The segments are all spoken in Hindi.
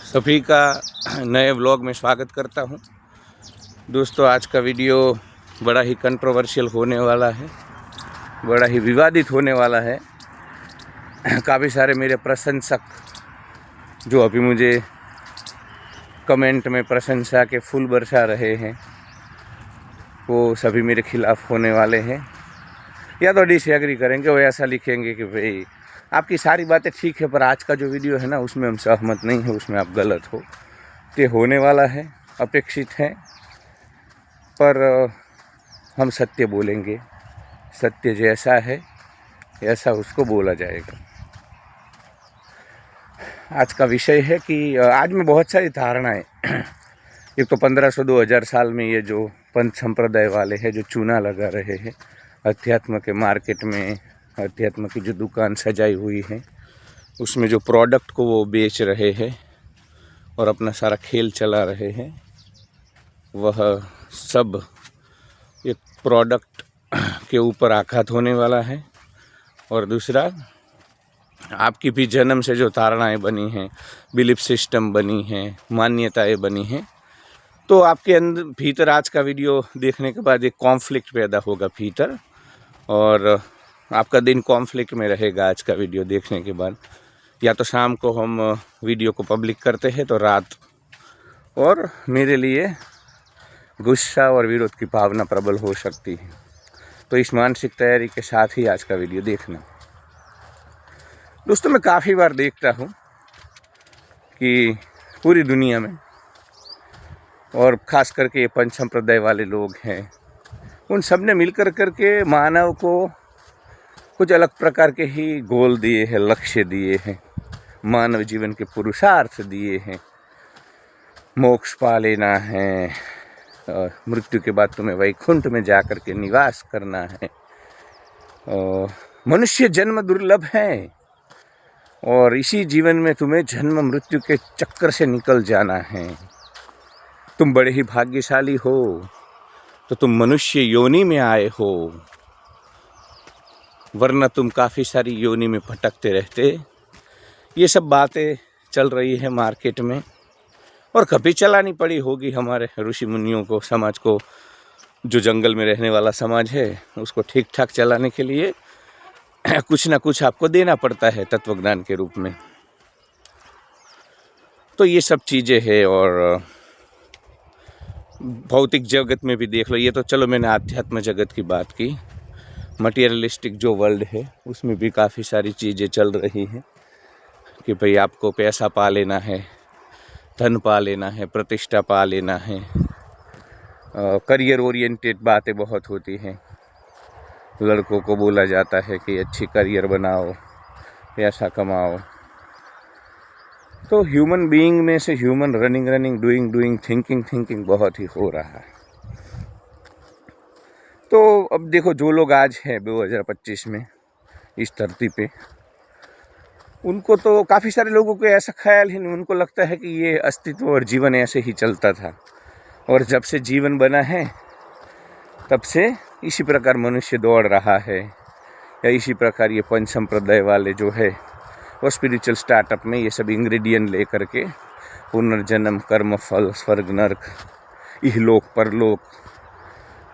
सभी का नए व्लॉग में स्वागत करता हूं। दोस्तों, आज का वीडियो बड़ा ही कंट्रोवर्शियल होने वाला है, बड़ा ही विवादित होने वाला है। काफ़ी सारे मेरे प्रशंसक जो अभी मुझे कमेंट में प्रशंसा के फूल बरसा रहे हैं, वो सभी मेरे खिलाफ होने वाले हैं या तो डिसएग्री करेंगे। वो ऐसा लिखेंगे कि भाई आपकी सारी बातें ठीक है, पर आज का जो वीडियो है ना, उसमें हम सहमत नहीं है, उसमें आप गलत हो। ये होने वाला है, अपेक्षित है, पर हम सत्य बोलेंगे। सत्य जैसा है ऐसा उसको बोला जाएगा। आज का विषय है कि आज में बहुत सारी धारणाएं एक तो 1500-2000 साल में ये जो पंथ संप्रदाय वाले हैं जो चूना लगा रहे हैं अध्यात्म के मार्केट में, अध्यात्म की जो दुकान सजाई हुई है उसमें जो प्रोडक्ट को वो बेच रहे हैं और अपना सारा खेल चला रहे हैं, वह सब एक प्रोडक्ट के ऊपर आघात होने वाला है। और दूसरा, आपकी भी जन्म से जो धारणाएं बनी हैं, बिलीफ सिस्टम बनी हैं, मान्यताएं बनी हैं, तो आपके अंदर भीतर आज का वीडियो देखने के बाद एक कॉन्फ्लिक्ट पैदा होगा भीतर, और आपका दिन कॉन्फ्लिक्ट में रहेगा आज का वीडियो देखने के बाद। या तो शाम को हम वीडियो को पब्लिक करते हैं तो रात, और मेरे लिए गुस्सा और विरोध की भावना प्रबल हो सकती है। तो इस मानसिक तैयारी के साथ ही आज का वीडियो देखना। दोस्तों, मैं काफ़ी बार देखता हूँ कि पूरी दुनिया में, और ख़ास करके ये पंच संप्रदाय वाले लोग हैं, उन सब ने मिलकर करके मानव को कुछ अलग प्रकार के ही गोल दिए हैं, लक्ष्य दिए हैं, मानव जीवन के पुरुषार्थ दिए हैं। मोक्ष पा लेना है, मृत्यु के बाद तुम्हें वैकुंठ में जा कर के निवास करना है, मनुष्य जन्म दुर्लभ है और इसी जीवन में तुम्हें जन्म मृत्यु के चक्कर से निकल जाना है। तुम बड़े ही भाग्यशाली हो, तो तुम मनुष्य योनि में आए हो, वरना तुम काफ़ी सारी योनि में भटकते रहते। ये सब बातें चल रही है मार्केट में, और कभी चलानी पड़ी होगी हमारे ऋषि मुनियों को, समाज को, जो जंगल में रहने वाला समाज है उसको ठीक ठाक चलाने के लिए कुछ ना कुछ आपको देना पड़ता है तत्वज्ञान के रूप में। तो ये सब चीज़ें हैं। और भौतिक जगत में भी देख लो, ये तो चलो मैंने आध्यात्म जगत की बात की, मटीरियलिस्टिक जो वर्ल्ड है उसमें भी काफ़ी सारी चीज़ें चल रही हैं कि भाई आपको पैसा पा लेना है, धन पा लेना है, प्रतिष्ठा पा लेना है, करियर ओरिएंटेड बातें बहुत होती हैं। लड़कों को बोला जाता है कि अच्छी करियर बनाओ, पैसा कमाओ। तो ह्यूमन बीइंग में से ह्यूमन रनिंग डूइंग थिंकिंग बहुत ही हो रहा है। तो अब देखो, जो लोग आज हैं 2025 में इस धरती पे, उनको तो काफ़ी सारे लोगों को ऐसा ख्याल ही नहीं, उनको लगता है कि ये अस्तित्व और जीवन ऐसे ही चलता था, और जब से जीवन बना है तब से इसी प्रकार मनुष्य दौड़ रहा है, या इसी प्रकार ये पंच संप्रदाय वाले जो है वो स्पिरिचुअल स्टार्टअप में ये सब इंग्रेडिएंट ले करके पुनर्जन्म, कर्म फल, स्वर्ग नरक, इहलोक परलोक,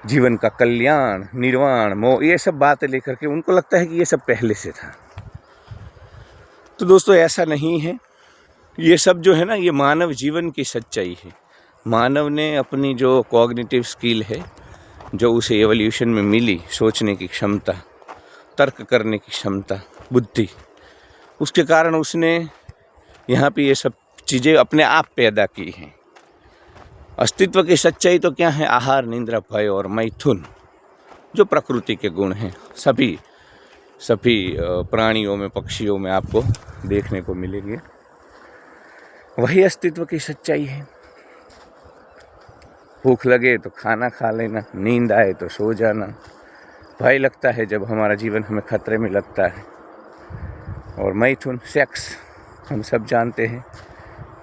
जीवन का कल्याण, निर्वाण, मोह, ये सब बातें लेकर के उनको लगता है कि ये सब पहले से था। तो दोस्तों, ऐसा नहीं है। ये सब जो है ना, ये मानव जीवन की सच्चाई है। मानव ने अपनी जो कॉग्निटिव स्किल है, जो उसे एवोल्यूशन में मिली, सोचने की क्षमता, तर्क करने की क्षमता, बुद्धि, उसके कारण उसने यहाँ पे ये सब चीज़ें अपने आप पैदा की हैं। अस्तित्व की सच्चाई तो क्या है? आहार, निद्रा, भय और मैथुन, जो प्रकृति के गुण हैं, सभी प्राणियों में, पक्षियों में आपको देखने को मिलेंगे। वही अस्तित्व की सच्चाई है। भूख लगे तो खाना खा लेना, नींद आए तो सो जाना, भय लगता है जब हमारा जीवन हमें खतरे में लगता है, और मैथुन, सेक्स, हम सब जानते हैं,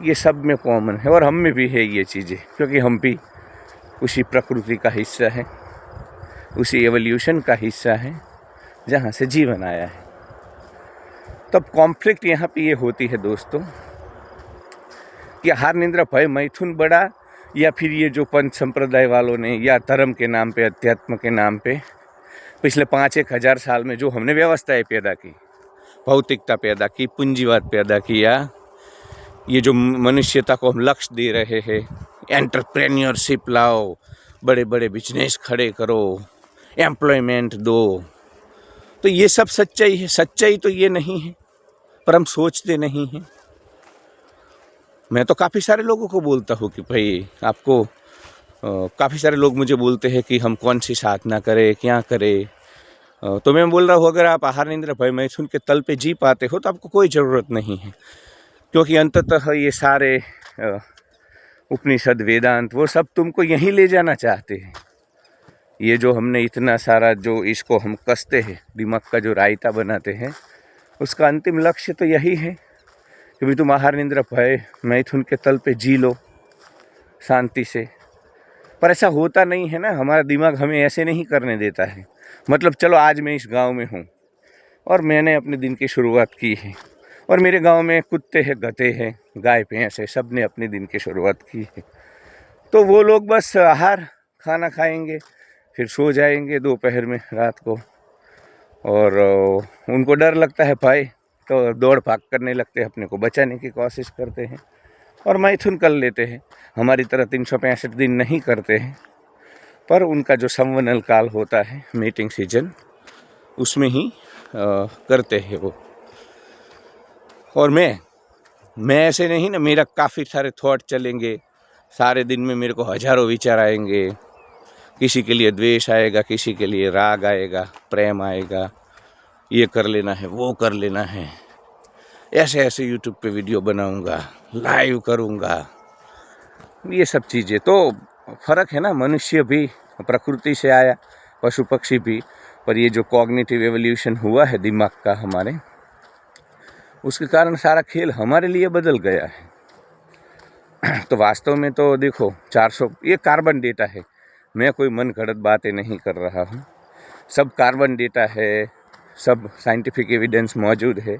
ये सब में कॉमन है, और हम में भी है ये चीज़ें, क्योंकि हम भी उसी प्रकृति का हिस्सा है, उसी एवोल्यूशन का हिस्सा है जहाँ से जीवन आया है। तब कॉन्फ्लिक्ट यहाँ पे ये होती है दोस्तों कि आहार निद्रा भय मैथुन बड़ा, या फिर ये जो पंच संप्रदाय वालों ने या धर्म के नाम पे, अध्यात्म के नाम पे पिछले 5-1 हज़ार साल में जो हमने व्यवस्थाएं पैदा की, भौतिकता पैदा की, पूंजीवाद पैदा किया, ये जो मनुष्यता को हम लक्ष्य दे रहे हैं, एंटरप्रेन्योरशिप लाओ, बड़े बड़े बिजनेस खड़े करो, एम्प्लॉयमेंट दो, तो ये सब सच्चाई है। सच्चाई तो ये नहीं है, पर हम सोचते नहीं हैं। मैं तो काफ़ी सारे लोगों को बोलता हूँ कि भाई आपको काफ़ी सारे लोग मुझे बोलते हैं कि हम कौन सी साधना करें, क्या करें। तो मैं बोल रहा हूँ, अगर आप आहार निद्रा भय मैथुन के तल पे जी पाते हो तो आपको कोई ज़रूरत नहीं है, क्योंकि अंततः ये सारे उपनिषद, वेदांत, वो सब तुमको यहीं ले जाना चाहते हैं। ये जो हमने इतना सारा जो इसको हम कसते हैं, दिमाग का जो रायता बनाते हैं, उसका अंतिम लक्ष्य तो यही है कि भाई तुम आहार निद्रा भय मैथुन के तल पे जी लो शांति से। पर ऐसा होता नहीं है ना, हमारा दिमाग हमें ऐसे नहीं करने देता है। मतलब चलो आज मैं इस गांव में हूँ और मैंने अपने दिन की शुरुआत की है, और मेरे गांव में कुत्ते हैं, गधे हैं, गाय भैंस है, सब ने अपने दिन की शुरुआत की है। तो वो लोग बस आहार खाना खाएंगे, फिर सो जाएंगे दोपहर में, रात को, और उनको डर लगता है भाई, तो दौड़ भाग करने लगते हैं, अपने को बचाने की कोशिश करते हैं और मैथुन कर लेते हैं। हमारी तरह 365 दिन नहीं करते हैं, पर उनका जो संवनल काल होता है, मीटिंग सीजन, उसमें ही करते हैं वो। और मैं ऐसे नहीं ना, मेरा काफ़ी सारे थॉट चलेंगे सारे दिन में, मेरे को हज़ारों विचार आएंगे। किसी के लिए द्वेष आएगा, किसी के लिए राग आएगा, प्रेम आएगा, ये कर लेना है, वो कर लेना है, ऐसे ऐसे यूट्यूब पे वीडियो बनाऊंगा, लाइव करूंगा, ये सब चीज़ें। तो फ़र्क है ना, मनुष्य भी प्रकृति से आया, पशु पक्षी भी, पर ये जो कॉग्निटिव एवोल्यूशन हुआ है दिमाग का हमारे, उसके कारण सारा खेल हमारे लिए बदल गया है। तो वास्तव में तो देखो 400, ये कार्बन डेटा है, मैं कोई मन गढ़ंत बातें नहीं कर रहा हूँ, सब कार्बन डेटा है, सब साइंटिफिक एविडेंस मौजूद है।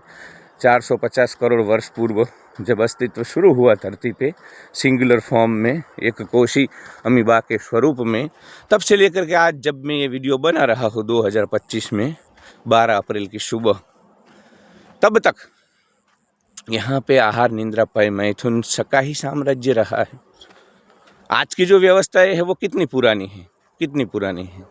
450 करोड़ वर्ष पूर्व जब अस्तित्व शुरू हुआ धरती पे, सिंगुलर फॉर्म में, एक कोशी अमीबा के स्वरूप में, तब से लेकर के आज जब मैं ये वीडियो बना रहा हूँ 2025 में 12 अप्रैल की सुबह, तब तक यहाँ पे आहार निद्रा भय मैथुन शाकाहारी साम्राज्य रहा है। आज की जो व्यवस्थाएं है वो कितनी पुरानी है, कितनी पुरानी है।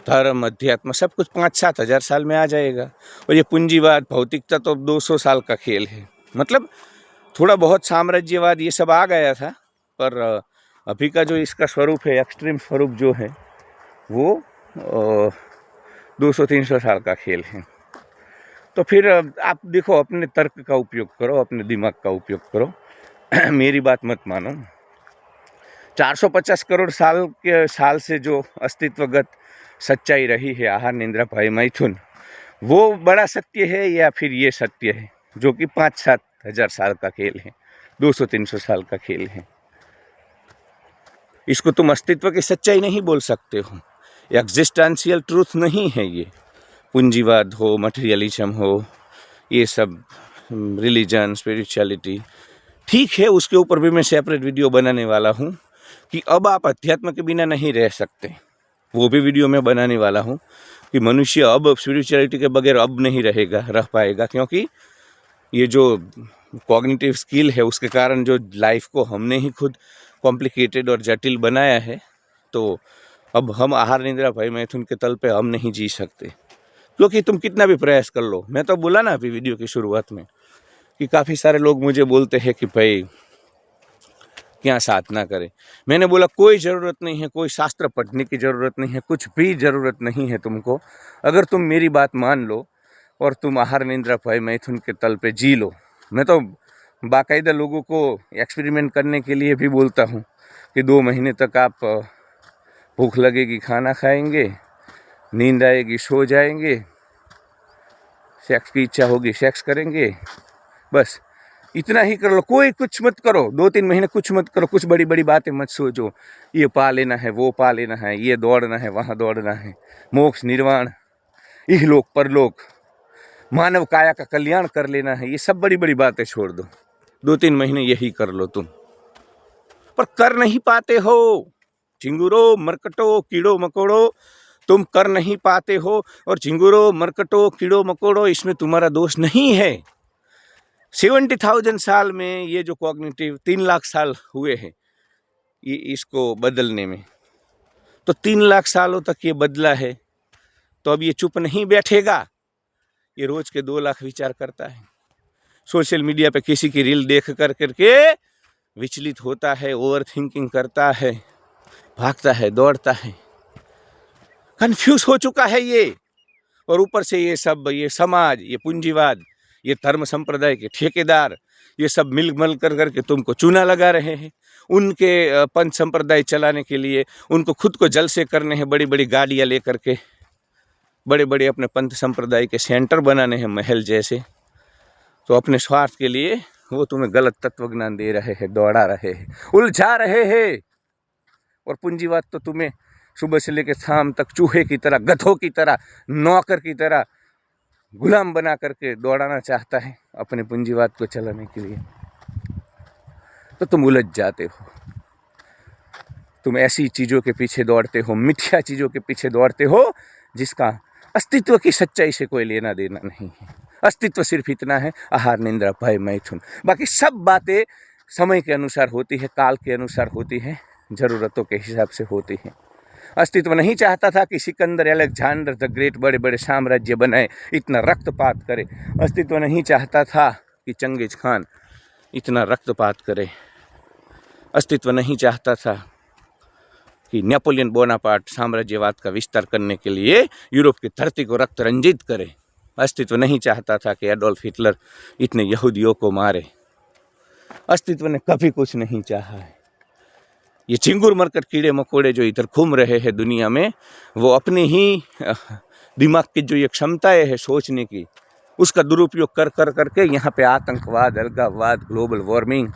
धर्म, अध्यात्म, सब कुछ 5-7 हज़ार साल में आ जाएगा। और ये पूंजीवाद, भौतिकता तो 200 साल का खेल है। मतलब थोड़ा बहुत साम्राज्यवाद ये सब आ गया था, पर अभी का जो इसका स्वरूप है, एक्सट्रीम स्वरूप जो है, वो 200-300 साल का खेल है। तो फिर आप देखो, अपने तर्क का उपयोग करो, अपने दिमाग का उपयोग करो, मेरी बात मत मानो। 450 करोड़ साल से जो अस्तित्वगत सच्चाई रही है आहार निद्रा भय मैथुन, वो बड़ा सत्य है, या फिर ये सत्य है जो कि 5-7 हज़ार साल का खेल है, 200-300 साल का खेल है। इसको तुम अस्तित्व की सच्चाई नहीं बोल सकते हो, एग्जिस्टेंशियल ट्रूथ नहीं है ये। पूंजीवाद हो, मटेरियलिज्म हो, ये सब रिलीजन, स्पिरिचुअलिटी, ठीक है, उसके ऊपर भी मैं सेपरेट वीडियो बनाने वाला हूँ कि अब आप अध्यात्म के बिना नहीं रह सकते। वो भी वीडियो मैं बनाने वाला हूँ कि मनुष्य अब स्पिरिचुअलिटी के बगैर अब नहीं रह पाएगा, क्योंकि ये जो कॉग्निटिव स्किल है उसके कारण जो लाइफ को हमने ही खुद कॉम्प्लिकेटेड और जटिल बनाया है, तो अब हम आहार निद्रा भय मैथुन के तल पे हम नहीं जी सकते। क्योंकि तुम कितना भी प्रयास कर लो, मैं तो बोला ना अभी वीडियो की शुरुआत में कि काफ़ी सारे लोग मुझे बोलते हैं कि भाई क्या साधना करें। मैंने बोला कोई ज़रूरत नहीं है, कोई शास्त्र पढ़ने की ज़रूरत नहीं है, कुछ भी ज़रूरत नहीं है तुमको। अगर तुम मेरी बात मान लो और तुम आहार निद्रा भय मैथुन के तल पे जी लो। मैं तो बाकायदा लोगों को एक्सपेरिमेंट करने के लिए भी बोलता हूँ कि 2 महीने तक आप भूख लगेगी खाना खाएंगे, नींद आएगी सो जाएंगे, सेक्स की इच्छा होगी सेक्स करेंगे, बस इतना ही कर लो, कोई कुछ मत करो। 2-3 महीने कुछ मत करो, कुछ बड़ी बड़ी बातें मत सोचो, ये पा लेना है, वो पा लेना है, ये दौड़ना है, वहाँ दौड़ना है, मोक्ष निर्वाण, इहलोक परलोक, मानव काया का कल्याण कर लेना है, ये सब बड़ी बड़ी बातें छोड़ दो। 2-3 महीने यही कर लो तुम, पर कर नहीं पाते हो। झिंगुरो, मरकटो, कीड़ो मकोड़ो, तुम कर नहीं पाते हो। और झिंगुरो, मरकटो, कीड़ो मकोड़ो, इसमें तुम्हारा दोष नहीं है। 70,000 साल में ये जो कॉग्निटिव 3 लाख साल हुए हैं ये इसको बदलने में, तो 3 लाख सालों तक ये बदला है, तो अब ये चुप नहीं बैठेगा। ये रोज के 2 लाख विचार करता है। सोशल मीडिया पे किसी की रील देख करके विचलित होता है, ओवर थिंकिंग करता है, भागता है, दौड़ता है, कंफ्यूज हो चुका है ये। और ऊपर से ये सब, ये समाज, ये पूंजीवाद, ये धर्म संप्रदाय के ठेकेदार, ये सब मिल करके तुमको चूना लगा रहे हैं। उनके पंथ संप्रदाय चलाने के लिए उनको खुद को जलसे करने हैं, बड़ी बड़ी गाड़ियाँ लेकर के, बड़े बड़े अपने पंथ संप्रदाय के सेंटर बनाने हैं, महल जैसे। तो अपने स्वार्थ के लिए वो तुम्हें गलत तत्व ज्ञान दे रहे हैं, दौड़ा रहे हैं, उलझा रहे हैं। और पूंजीवाद तो तुम्हें सुबह से लेकर शाम तक चूहे की तरह, गधों की तरह, नौकर की तरह गुलाम बना करके दौड़ाना चाहता है अपने पूंजीवाद को चलाने के लिए। तो तुम उलझ जाते हो। तुम ऐसी चीज़ों के पीछे दौड़ते हो, मिथ्या चीज़ों के पीछे दौड़ते हो जिसका अस्तित्व की सच्चाई से कोई लेना देना नहीं है। अस्तित्व सिर्फ इतना है, आहार, निंद्रा, भय, मैथुन। बाकी सब बातें समय के अनुसार होती है, काल के अनुसार होती है, ज़रूरतों के हिसाब से होती है। अस्तित्व नहीं चाहता था कि सिकंदर, अलेक्जेंडर द ग्रेट बड़े बड़े साम्राज्य बनाए, इतना रक्तपात करे। अस्तित्व नहीं चाहता था कि चंगेज खान इतना रक्तपात करे। अस्तित्व नहीं चाहता था कि नेपोलियन बोनापार्ट साम्राज्यवाद का विस्तार करने के लिए यूरोप की धरती को रक्त रंजित करे। अस्तित्व नहीं चाहता था कि एडोल्फ हिटलर इतने यहूदियों को मारे। अस्तित्व ने कभी कुछ नहीं चाहा है। ये चिंगुर मरकट कीड़े मकोड़े जो इधर घूम रहे हैं दुनिया में, वो अपने ही दिमाग की जो ये क्षमताएं है सोचने की, उसका दुरुपयोग कर करके यहाँ पे आतंकवाद, अलगाववाद, ग्लोबल वार्मिंग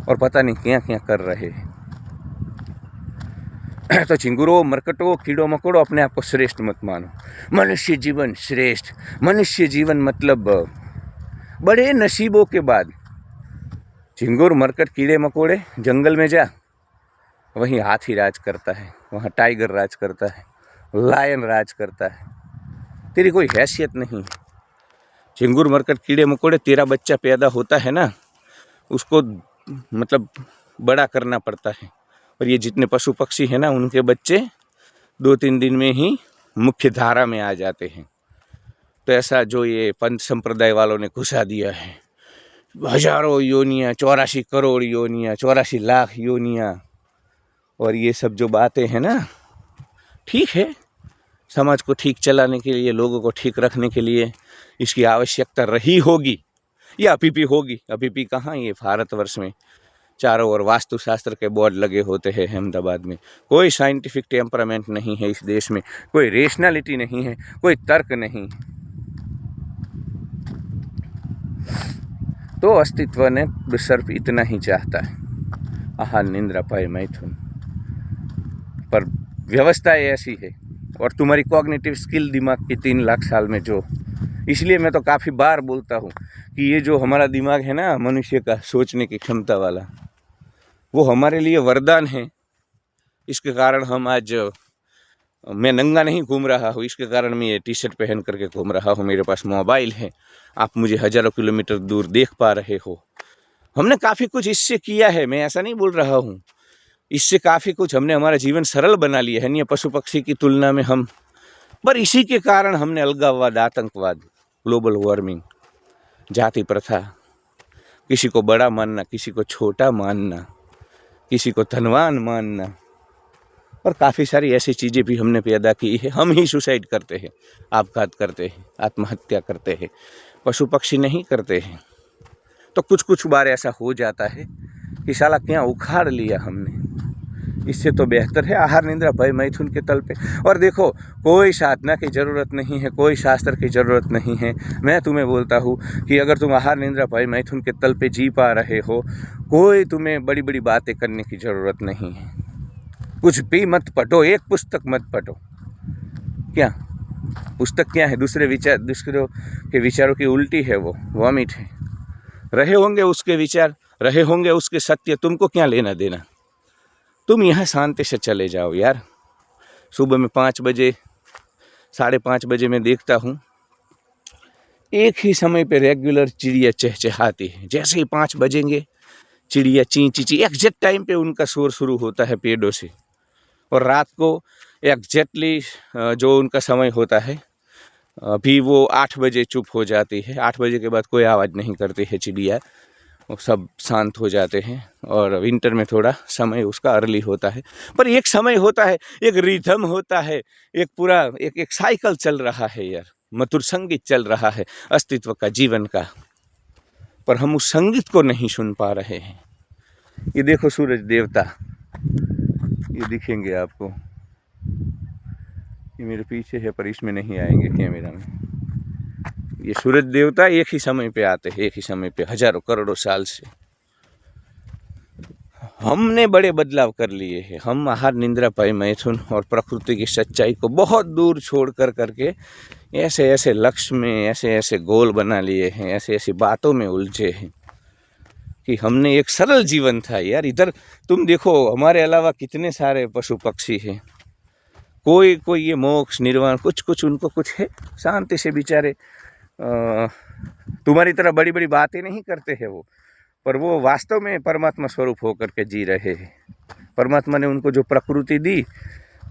और पता नहीं क्या क्या कर रहे हैं। तो चिंगुरो, मरकटो, कीड़ो मकोड़ो, अपने आप को श्रेष्ठ मत मानो। मनुष्य जीवन श्रेष्ठ। मनुष्य जीवन मतलब बड़े नसीबों के बाद। चिंगुर, मरकट, कीड़े मकोड़े, जंगल में जा, वहीं हाथी राज करता है, वहाँ टाइगर राज करता है, लायन राज करता है। तेरी कोई हैसियत नहीं है। चिंगुर, मरकट, कीड़े मकोड़े, तेरा बच्चा पैदा होता है ना, उसको मतलब बड़ा करना पड़ता है। और ये जितने पशु पक्षी हैं ना, उनके बच्चे 2-3 दिन में ही मुख्य धारा में आ जाते हैं। तो ऐसा जो ये पंथ संप्रदाय वालों ने घुसा दिया है, हजारों योनियाँ, 84 करोड़ योनियाँ, 84 लाख योनियाँ, और ये सब जो बातें हैं ना, ठीक है, समाज को ठीक चलाने के लिए, लोगों को ठीक रखने के लिए इसकी आवश्यकता रही होगी या अभी भी होगी। अभी भी कहाँ, ये भारतवर्ष में चारों ओर वास्तुशास्त्र के बोर्ड लगे होते हैं अहमदाबाद में। कोई साइंटिफिक टेम्परामेंट नहीं है इस देश में, कोई रेशनैलिटी नहीं है, कोई तर्क नहीं। तो अस्तित्व ने सिर्फ इतना ही चाहता है, आहार, निंद्रा, भय, मैथुन। पर व्यवस्था ऐसी है, और तुम्हारी कॉग्निटिव स्किल दिमाग की 3 लाख साल में जो, इसलिए मैं तो काफ़ी बार बोलता हूँ कि ये जो हमारा दिमाग है ना, मनुष्य का सोचने की क्षमता वाला, वो हमारे लिए वरदान है। इसके कारण हम आज, मैं नंगा नहीं घूम रहा हूँ, इसके कारण मैं ये टी-शर्ट पहन करके घूम रहा हूँ, मेरे पास मोबाइल है, आप मुझे हज़ारों किलोमीटर दूर देख पा रहे हो। हमने काफ़ी कुछ इससे किया है, मैं ऐसा नहीं बोल रहा हूँ। इससे काफ़ी कुछ हमने हमारा जीवन सरल बना लिया है, अन्य पशु पक्षी की तुलना में हम। पर इसी के कारण हमने अलगाववाद, आतंकवाद, ग्लोबल वार्मिंग, जाति प्रथा, किसी को बड़ा मानना, किसी को छोटा मानना, किसी को धनवान मानना, और काफ़ी सारी ऐसी चीज़ें भी हमने पैदा की है। हम ही सुसाइड करते हैं, आपघात करते हैं, आत्महत्या करते हैं, पशु पक्षी नहीं करते हैं। तो कुछ कुछ बार ऐसा हो जाता है कि साला क्या उखाड़ लिया हमने। इससे तो बेहतर है आहार, निंद्रा, भय, मैथुन के तल पे। और देखो, कोई साधना की ज़रूरत नहीं है, कोई शास्त्र की ज़रूरत नहीं है। मैं तुम्हें बोलता हूँ कि अगर तुम आहार, निंद्रा, भय, मैथुन के तल पे जी पा रहे हो, कोई तुम्हें बड़ी बड़ी बातें करने की ज़रूरत नहीं है। कुछ भी मत पढ़ो, एक पुस्तक मत पढ़ो। क्या पुस्तक क्या है? दूसरों के विचारों की उल्टी है, वो वॉमिट है। रहे होंगे उसके विचार, रहे होंगे उसके सत्य, तुमको क्या लेना देना। तुम यहाँ शांति से चले जाओ यार। सुबह में 5 बजे 5:30 बजे मैं देखता हूँ एक ही समय पे रेगुलर चिड़िया चहचहाती है। जैसे ही 5 बजेंगे चिड़िया ची ची ची एग्जैक्ट टाइम पे उनका शोर शुरू होता है पेड़ों से। और रात को एग्जैक्टली जो उनका समय होता है अभी वो 8 बजे चुप हो जाती है। 8 बजे के बाद कोई आवाज़ नहीं करती है चिड़िया, वो सब शांत हो जाते हैं। और विंटर में थोड़ा समय उसका अर्ली होता है, पर एक समय होता है, एक रिदम होता है, एक पूरा एक साइकिल चल रहा है यार, मधुर संगीत चल रहा है अस्तित्व का, जीवन का, पर हम उस संगीत को नहीं सुन पा रहे हैं। ये देखो सूरज देवता, ये दिखेंगे आपको, ये मेरे पीछे है पर इसमें नहीं आएंगे कैमरा में। ये सूरज देवता एक ही समय पे आते हैं, एक ही समय पे, हजारों करोड़ों साल से। हमने बड़े बदलाव कर लिए हैं। हम आहार निंद्रा भय मैथुन और प्रकृति की सच्चाई को बहुत दूर छोड़ करके ऐसे ऐसे लक्ष्य में, ऐसे ऐसे गोल बना लिए हैं, ऐसे ऐसी बातों में उलझे हैं कि हमने एक सरल जीवन था यार। इधर तुम देखो हमारे अलावा कितने सारे पशु पक्षी हैं, कोई कोई ये मोक्ष निर्वाण कुछ उनको कुछ है, शांति से बेचारे तुम्हारी तरह बड़ी बड़ी बातें नहीं करते हैं वो, पर वो वास्तव में परमात्मा स्वरूप होकर के जी रहे हैं। परमात्मा ने उनको जो प्रकृति दी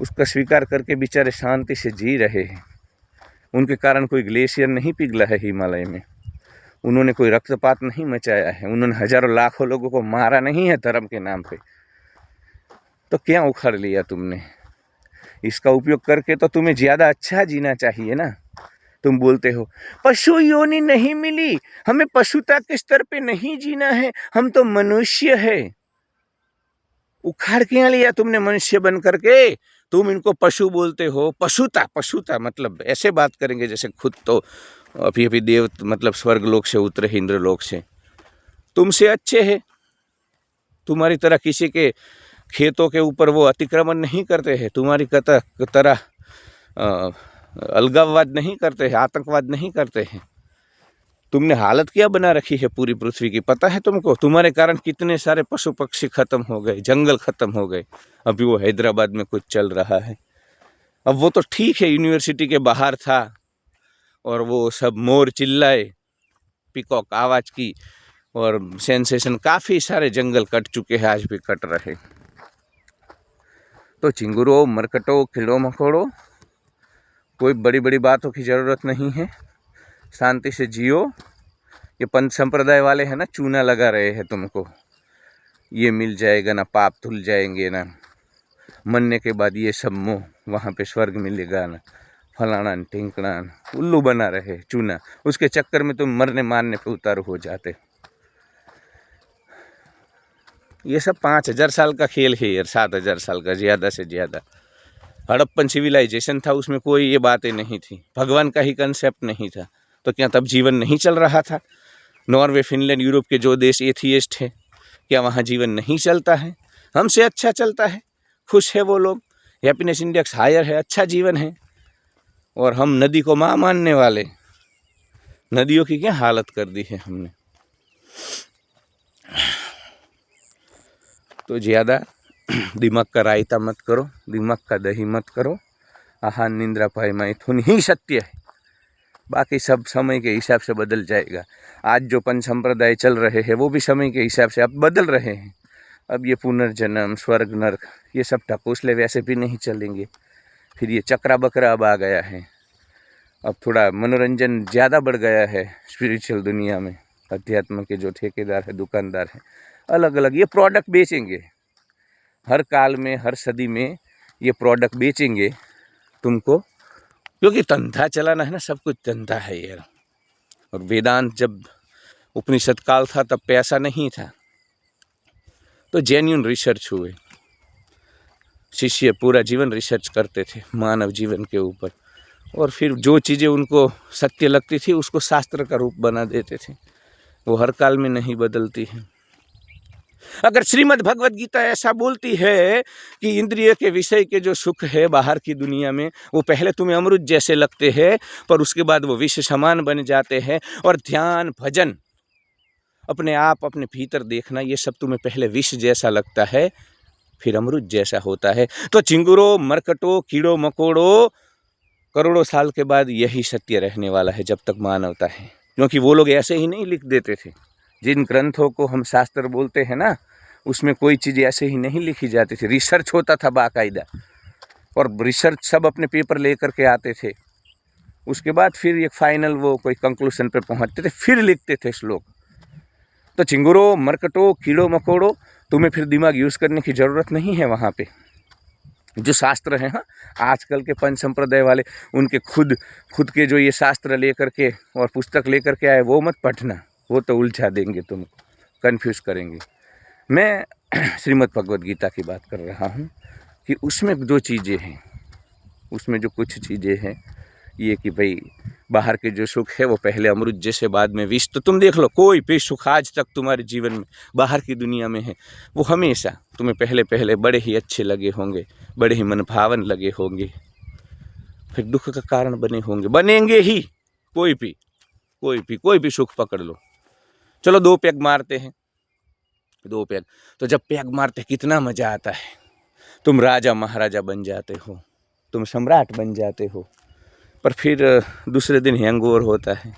उसका स्वीकार करके बेचारे शांति से जी रहे हैं। उनके कारण कोई ग्लेशियर नहीं पिघला है हिमालय में, उन्होंने कोई रक्तपात नहीं मचाया है, उन्होंने हजारों लाखों लोगों को मारा नहीं है धर्म के नाम पे। तो क्या उखाड़ लिया तुमने? इसका उपयोग करके तो तुम्हें ज़्यादा अच्छा जीना चाहिए ना। तुम बोलते हो पशु योनि नहीं मिली, हमें पशुता के स्तर पे नहीं जीना है, हम तो मनुष्य है। उखाड़ क्या लिया तुमने मनुष्य बन करके? तुम इनको पशु बोलते हो। पशुता मतलब ऐसे बात करेंगे जैसे खुद तो अभी देव मतलब स्वर्ग लोक से उतरे, इंद्र लोक से। तुमसे अच्छे है, तुम्हारी तरह किसी के खेतों के ऊपर वो अतिक्रमण नहीं करते हैं, तुम्हारी तरह अलगाववाद नहीं करते हैं, आतंकवाद नहीं करते हैं। तुमने हालत क्या बना रखी है पूरी पृथ्वी की, पता है तुमको? तुम्हारे कारण कितने सारे पशु पक्षी खत्म हो गए, जंगल खत्म हो गए। अभी वो हैदराबाद में कुछ चल रहा है। अब वो तो ठीक है, यूनिवर्सिटी के बाहर था और वो सब मोर चिल्लाए, पीकॉक आवाज की और सेंसेशन, काफ़ी सारे जंगल कट चुके हैं, आज भी कट रहे। तो चिंगुरो मरकटो कीड़ो मकोड़ो, कोई बड़ी बड़ी बातों की ज़रूरत नहीं है, शांति से जियो। ये पंथ संप्रदाय वाले हैं ना, चूना लगा रहे हैं तुमको, ये मिल जाएगा ना, पाप धुल जाएंगे ना, मरने के बाद ये सब मोह, वहाँ पे स्वर्ग मिलेगा ना, फलाना टिंकना, उल्लू बना रहे चूना। उसके चक्कर में तुम मरने मारने पे उतार हो जाते। ये सब 5000 साल का खेल है यार, 7000 साल का, ज़्यादा से ज़्यादा। हड़प्पन सिविलाइजेशन था, उसमें कोई ये बातें नहीं थी, भगवान का ही कंसेप्ट नहीं था। तो क्या तब जीवन नहीं चल रहा था? नॉर्वे, फिनलैंड, यूरोप के जो देश एथियस्ट है, क्या वहाँ जीवन नहीं चलता है? हमसे अच्छा चलता है, खुश है वो लोग, हैप्पीनेस इंडेक्स हायर है, अच्छा जीवन है। और हम नदी को माँ मानने वाले, नदियों की क्या हालत कर दी है हमने। तो ज़्यादा दिमाग का रायता मत करो, दिमाग का दही मत करो। आहार निंद्रा भय मैथुन ही सत्य है, बाकी सब समय के हिसाब से बदल जाएगा। आज जो पंच संप्रदाय चल रहे हैं वो भी समय के हिसाब से अब बदल रहे हैं। अब ये पुनर्जन्म, स्वर्ग, नरक, ये सब ढकोसले वैसे भी नहीं चलेंगे। फिर ये चक्रा बकरा अब आ गया है, अब थोड़ा मनोरंजन ज़्यादा बढ़ गया है स्पिरिचुअल दुनिया में। अध्यात्म के जो ठेकेदार है, दुकानदार हैं, अलग अलग ये प्रोडक्ट बेचेंगे, हर काल में, हर सदी में ये प्रोडक्ट बेचेंगे तुमको, क्योंकि धंधा चलाना है ना, सब कुछ धंधा है यार। और वेदांत जब उपनिषद काल था तब पैसा नहीं था, तो जेन्युइन रिसर्च हुए, शिष्य पूरा जीवन रिसर्च करते थे मानव जीवन के ऊपर, और फिर जो चीज़ें उनको सत्य लगती थी उसको शास्त्र का रूप बना देते थे। वो हर काल में नहीं बदलती है। अगर श्रीमद् भगवद गीता ऐसा बोलती है कि इंद्रिय के विषय के जो सुख है बाहर की दुनिया में, वो पहले तुम्हें अमृत जैसे लगते हैं, पर उसके बाद वो विष समान बन जाते हैं, और ध्यान भजन अपने आप अपने भीतर देखना, ये सब तुम्हें पहले विष जैसा लगता है, फिर अमृत जैसा होता है। तो चिंगुरों, मरकटों, कीड़ों मकोड़ों, करोड़ों साल के बाद यही सत्य रहने वाला है जब तक मानवता है। क्योंकि वो लोग ऐसे ही नहीं लिख देते थे। जिन ग्रंथों को हम शास्त्र बोलते हैं ना, उसमें कोई चीज़ ऐसे ही नहीं लिखी जाती थी। रिसर्च होता था बाकायदा, और रिसर्च सब अपने पेपर लेकर के आते थे। उसके बाद फिर एक फाइनल वो कोई कंक्लूजन पे पहुंचते थे, फिर लिखते थे श्लोक। तो चिंगुरों, मरकटों, कीड़ों मकोड़ों, तुम्हें फिर दिमाग यूज़ करने की ज़रूरत नहीं है। वहाँ पे जो शास्त्र हैं, हाँ, आजकल के पंच संप्रदाय वाले, उनके खुद के जो ये शास्त्र लेकर के और पुस्तक लेकर के आए, वो मत पढ़ना, वो तो उलझा देंगे, तुमको कन्फ्यूज़ करेंगे। मैं श्रीमद् भगवद गीता की बात कर रहा हूँ कि उसमें जो चीज़ें हैं, उसमें जो कुछ चीज़ें हैं, ये कि भाई बाहर के जो सुख है वो पहले अमृत जैसे, बाद में विष। तो तुम देख लो, कोई भी सुख आज तक तुम्हारे जीवन में बाहर की दुनिया में है, वो हमेशा तुम्हें पहले पहले बड़े ही अच्छे लगे होंगे, बड़े ही मनभावन लगे होंगे, फिर दुख का कारण बने होंगे, बनेंगे ही। कोई भी सुख पकड़ लो। चलो 2 पैग मारते हैं, 2 पैग, तो जब पैग मारते कितना मज़ा आता है। तुम राजा महाराजा बन जाते हो, तुम सम्राट बन जाते हो, पर फिर दूसरे दिन हैंगओवर होता है।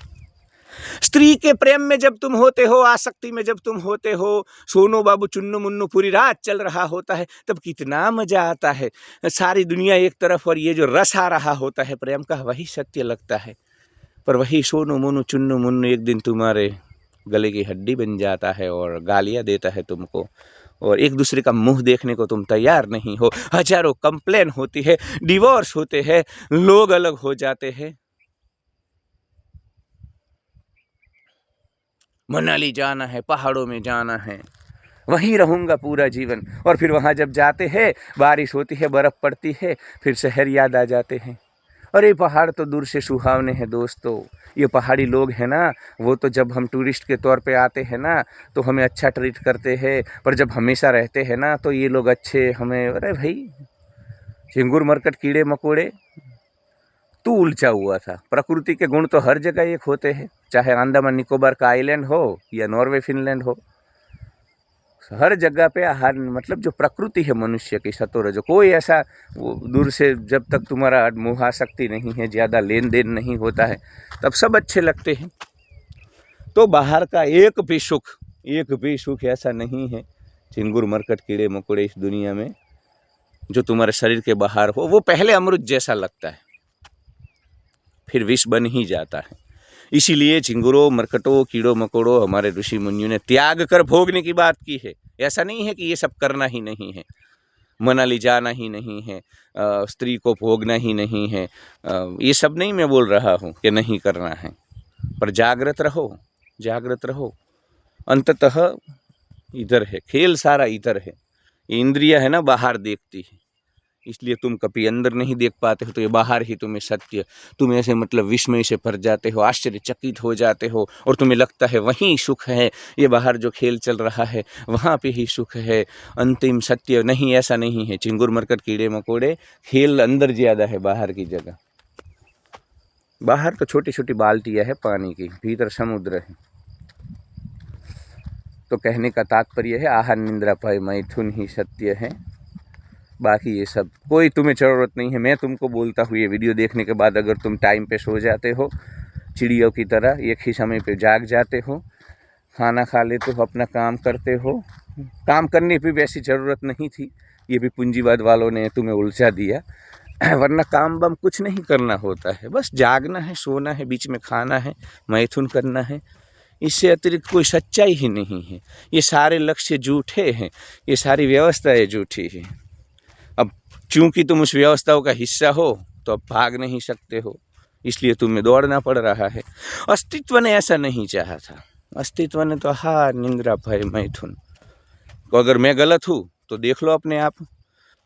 स्त्री के प्रेम में जब तुम होते हो, आसक्ति में जब तुम होते हो, सोनू बाबू चुन्नू मुन्नू पूरी रात चल रहा होता है, तब कितना मजा आता है। सारी दुनिया एक तरफ और ये जो रस आ रहा होता है प्रेम का, वही सत्य लगता है। पर वही सोनू मुन्नू चुन्नू मुन्नू एक दिन तुम्हारे गले की हड्डी बन जाता है और गालियाँ देता है तुमको, और एक दूसरे का मुंह देखने को तुम तैयार नहीं हो। हजारों कंप्लेन होती है, डिवोर्स होते हैं, लोग अलग हो जाते हैं। मनाली जाना है, पहाड़ों में जाना है, वहीं रहूँगा पूरा जीवन, और फिर वहाँ जब जाते हैं, बारिश होती है, बर्फ़ पड़ती है, फिर शहर याद आ जाते हैं। अरे पहाड़ तो दूर से सुहावने हैं दोस्तों। ये पहाड़ी लोग हैं ना, वो तो जब हम टूरिस्ट के तौर पे आते हैं ना, तो हमें अच्छा ट्रीट करते हैं, पर जब हमेशा रहते हैं ना, तो ये लोग अच्छे हमें, अरे भाई झिंगुर मरकट कीड़े मकोड़े, तू उलझा हुआ था। प्रकृति के गुण तो हर जगह एक होते हैं, चाहे अंडमान निकोबार का आइलैंड हो या नॉर्वे फिनलैंड हो, हर जगह पे हर मतलब जो प्रकृति है मनुष्य की सतोर, जो कोई ऐसा वो दूर से, जब तक तुम्हारा मोहासक्ति नहीं है, ज़्यादा लेन देन नहीं होता है, तब सब अच्छे लगते हैं। तो बाहर का एक भी सुख ऐसा नहीं है, झिंगुर मरकट कीड़े मकोड़े इस दुनिया में जो तुम्हारे शरीर के बाहर हो, वो पहले अमृत जैसा लगता है, फिर विष बन ही जाता है। इसीलिए झिंगुरों, मरकटों, कीड़ों मकोड़ों हमारे ऋषि मुनियों ने त्याग कर भोगने की बात की है। ऐसा नहीं है कि ये सब करना ही नहीं है, मनाली जाना ही नहीं है, स्त्री को भोगना ही नहीं है, ये सब नहीं मैं बोल रहा हूँ कि नहीं करना है, पर जागृत रहो। अंततः इधर है खेल, सारा इधर है। इंद्रिया है ना, बाहर देखती है, इसलिए तुम कभी अंदर नहीं देख पाते हो, तो ये बाहर ही तुम्हें सत्य, तुम ऐसे मतलब विस्मय से भर जाते हो, आश्चर्यचकित हो जाते हो, और तुम्हें लगता है वहीं सुख है, ये बाहर जो खेल चल रहा है वहाँ पे ही सुख है, अंतिम सत्य नहीं, ऐसा नहीं है। चिंगुर मरकट कीड़े मकोड़े, खेल अंदर ज़्यादा है बाहर की जगह। बाहर तो छोटी छोटी बाल्टियाँ है पानी की, भीतर समुद्र है। तो कहने का तात्पर्य है, आहार निंद्रा भय मैथुन ही सत्य है, बाकी ये सब कोई तुम्हें ज़रूरत नहीं है। मैं तुमको बोलता हूँ, ये वीडियो देखने के बाद अगर तुम टाइम पे सो जाते हो, चिड़ियों की तरह एक ही समय पे जाग जाते हो, खाना खा लेते हो, अपना काम करते हो, काम करने की वैसी ज़रूरत नहीं थी, ये भी पूंजीवाद वालों ने तुम्हें उलझा दिया, वरना काम बम कुछ नहीं करना होता है, बस जागना है, सोना है, बीच में खाना है, मैथुन करना है, इससे अतिरिक्त कोई सच्चाई ही नहीं है। ये सारे लक्ष्य झूठे हैं, ये सारी व्यवस्थाएं झूठी हैं। अब चूंकि तुम उस व्यवस्थाओं का हिस्सा हो, तो अब भाग नहीं सकते हो, इसलिए तुम्हें दौड़ना पड़ रहा है। अस्तित्व ने ऐसा नहीं चाहा था, अस्तित्व ने तो हार निंद्रा भय मैथुन। तो अगर मैं गलत हूँ तो देख लो अपने आप,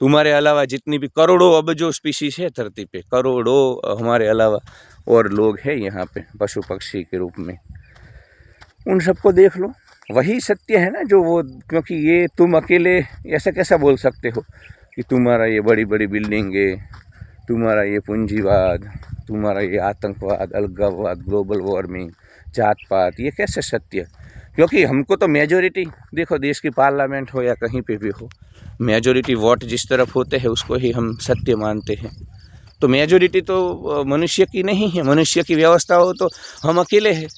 तुम्हारे अलावा जितनी भी करोड़ों अबजों स्पीशीज है धरती पे, करोड़ों हमारे अलावा और लोग हैं यहाँ पे पशु पक्षी के रूप में, उन सबको देख लो, वही सत्य है ना जो वो। क्योंकि ये तुम अकेले ऐसा कैसा बोल सकते हो कि तुम्हारा ये बड़ी बड़ी बिल्डिंगे, तुम्हारा ये पूंजीवाद, तुम्हारा ये आतंकवाद, अलगाववाद, ग्लोबल वार्मिंग, जात पात, ये कैसे सत्य? क्योंकि हमको तो मेजोरिटी, देखो देश की पार्लियामेंट हो या कहीं पे भी हो, मेजोरिटी वोट जिस तरफ होते हैं उसको ही हम सत्य मानते हैं। तो मेजोरिटी तो मनुष्य की नहीं है, मनुष्य की व्यवस्था हो तो हम अकेले हैं,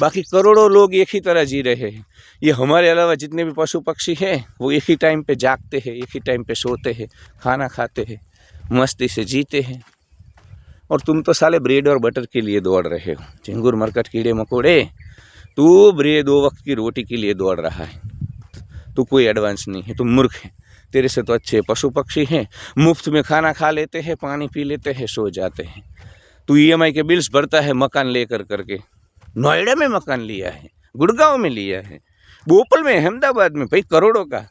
बाकी करोड़ों लोग एक ही तरह जी रहे हैं। ये हमारे अलावा जितने भी पशु पक्षी हैं वो एक ही टाइम पे जागते हैं, एक ही टाइम पे सोते हैं, खाना खाते हैं, मस्ती से जीते हैं। और तुम तो साले ब्रेड और बटर के लिए दौड़ रहे हो, झिंगुर मरकट कीड़े मकोड़े। तू ब्रेड 2 वक्त की रोटी के लिए दौड़ रहा है, तू कोई एडवांस नहीं है, तू मूर्ख है। तेरे से तो अच्छे पशु पक्षी हैं, मुफ्त में खाना खा लेते हैं, पानी पी लेते हैं, सो जाते हैं। तू EMI के बिल्स भरता है मकान लेकर करके। नोएडा में मकान लिया है, गुड़गांव में लिया है, भोपाल में, अहमदाबाद में, भाई करोड़ों का।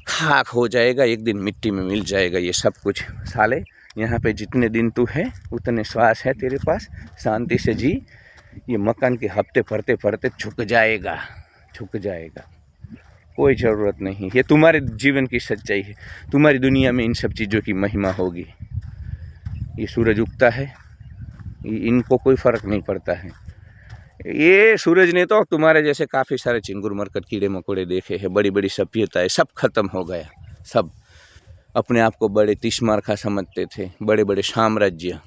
खाक हो जाएगा एक दिन, मिट्टी में मिल जाएगा ये सब कुछ। साले यहाँ पे जितने दिन तू है उतने श्वास है तेरे पास, शांति से जी। ये मकान के हफ्ते भरते भरते झुक जाएगा, झुक जाएगा, कोई ज़रूरत नहीं। ये तुम्हारे जीवन की सच्चाई है, तुम्हारी दुनिया में इन सब चीज़ों की महिमा होगी। ये सूरज उगता है, इनको कोई फ़र्क नहीं पड़ता है। ये सूरज ने तो तुम्हारे जैसे काफ़ी सारे चिंगुर मरकट कीड़े मकोड़े देखे हैं, बड़ी बड़ी सभ्यताएं, सब खत्म हो गया। सब अपने आप को बड़े तीसमारखा समझते थे, बड़े बड़े साम्राज्य।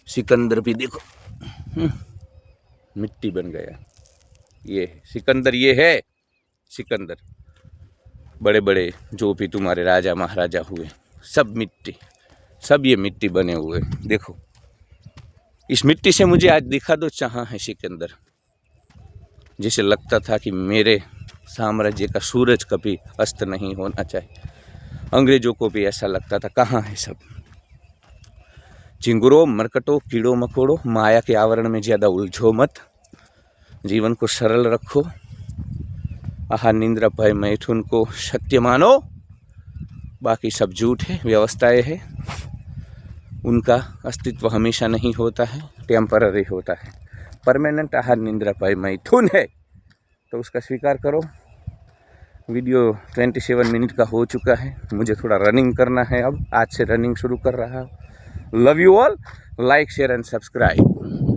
सिकंदर भी देखो मिट्टी बन गया। ये सिकंदर, ये है सिकंदर। बड़े बड़े जो भी तुम्हारे राजा महाराजा हुए सब मिट्टी, सब ये मिट्टी बने हुए। देखो इस मिट्टी से मुझे आज दिखा दो चाहा है सिकंदर। जिसे लगता था कि मेरे साम्राज्य का सूरज कभी अस्त नहीं होना चाहिए, अंग्रेजों को भी ऐसा लगता था। कहाँ है सब? चिंगुरों मरकटों कीड़ों मकोड़ों, माया के आवरण में ज़्यादा उलझो मत, जीवन को सरल रखो। आहार निंद्रा भय मैथुन को सत्य मानो, बाकी सब झूठ है, व्यवस्थाएं है, उनका अस्तित्व हमेशा नहीं होता है, टेम्पररी होता है। परमानेंट आहार निंद्रा भय मैथुन है तो उसका स्वीकार करो। वीडियो 27 मिनट का हो चुका है, मुझे थोड़ा रनिंग करना है, अब आज से रनिंग शुरू कर रहा हूँ। Love you all, like share and subscribe.